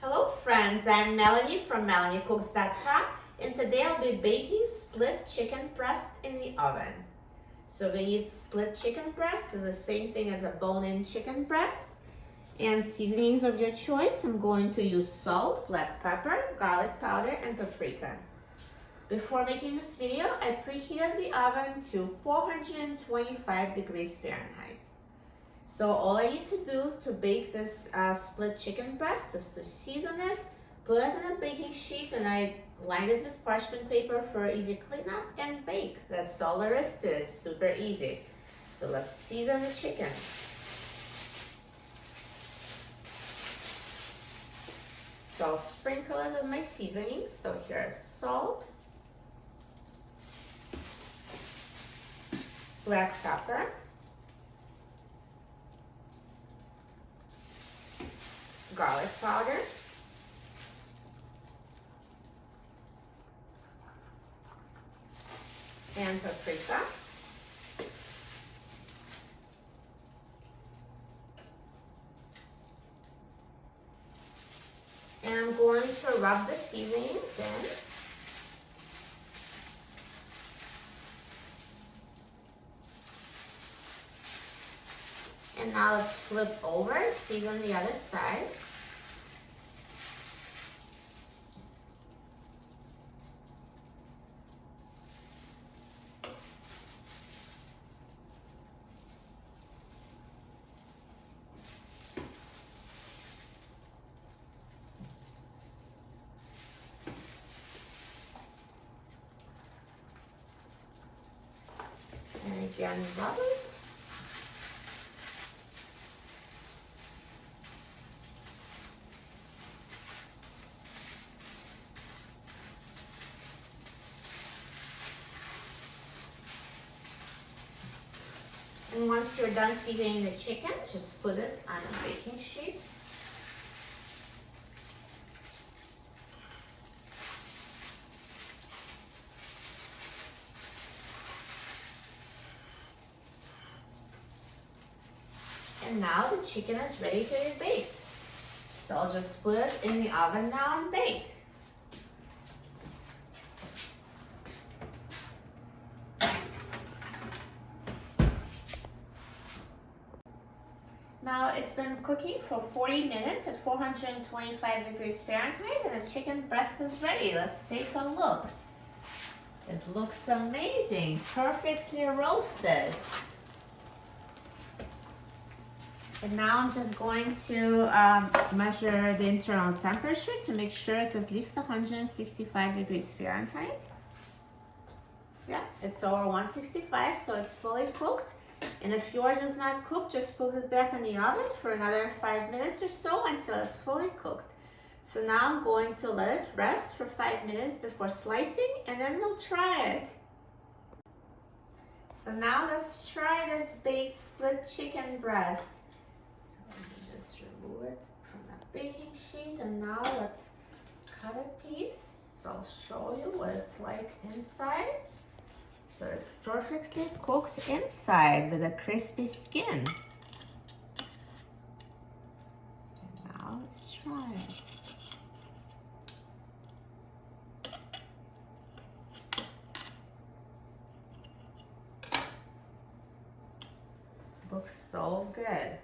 Hello friends, I'm Melanie from MelanieCooks.com, and today I'll be baking split chicken breast in the oven. So we need split chicken breast, it's the same thing as a bone-in chicken breast. And seasonings of your choice, I'm going to use salt, black pepper, garlic powder, and paprika. Before making this video, I preheated the oven to 425 degrees Fahrenheit. So all I need to do to bake this split chicken breast is to season it, put it in a baking sheet, and I lined it with parchment paper for easy cleanup, and bake. That's all there is to it. It's super easy. So let's season the chicken. So I'll sprinkle it with my seasonings. So here's salt, black pepper, garlic powder, and paprika. And I'm going to rub the seasonings in. And now let's flip over, season the other side. And again, rub it. And once you're done seasoning the chicken, just put it on a baking sheet. And now the chicken is ready to be baked. So I'll just put it in the oven now and bake. Now it's been cooking for 40 minutes at 425 degrees Fahrenheit, and the chicken breast is ready. Let's take a look. It looks amazing, perfectly roasted. And now I'm just going to measure the internal temperature to make sure it's at least 165 degrees Fahrenheit. Yeah, it's over 165, so it's fully cooked. And if yours is not cooked, just put it back in the oven for another 5 minutes or so until it's fully cooked. So now I'm going to let it rest for 5 minutes before slicing, and then we'll try it. So now let's try this baked split chicken breast. So let me just remove it from the baking sheet, and now let's cut a piece. So I'll show you what it's like inside. So it's perfectly cooked inside with a crispy skin. And now let's try it. Looks so good.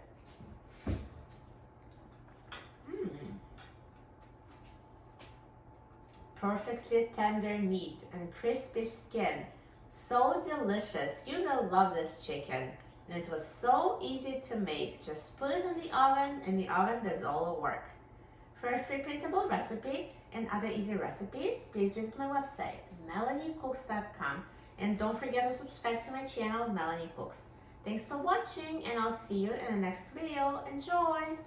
Perfectly tender meat and crispy skin. So delicious. You're gonna love this chicken. And it was so easy to make. Just put it in the oven, and the oven does all the work. For a free printable recipe and other easy recipes, please visit my website, MelanieCooks.com. And don't forget to subscribe to my channel, Melanie Cooks. Thanks for watching, and I'll see you in the next video. Enjoy!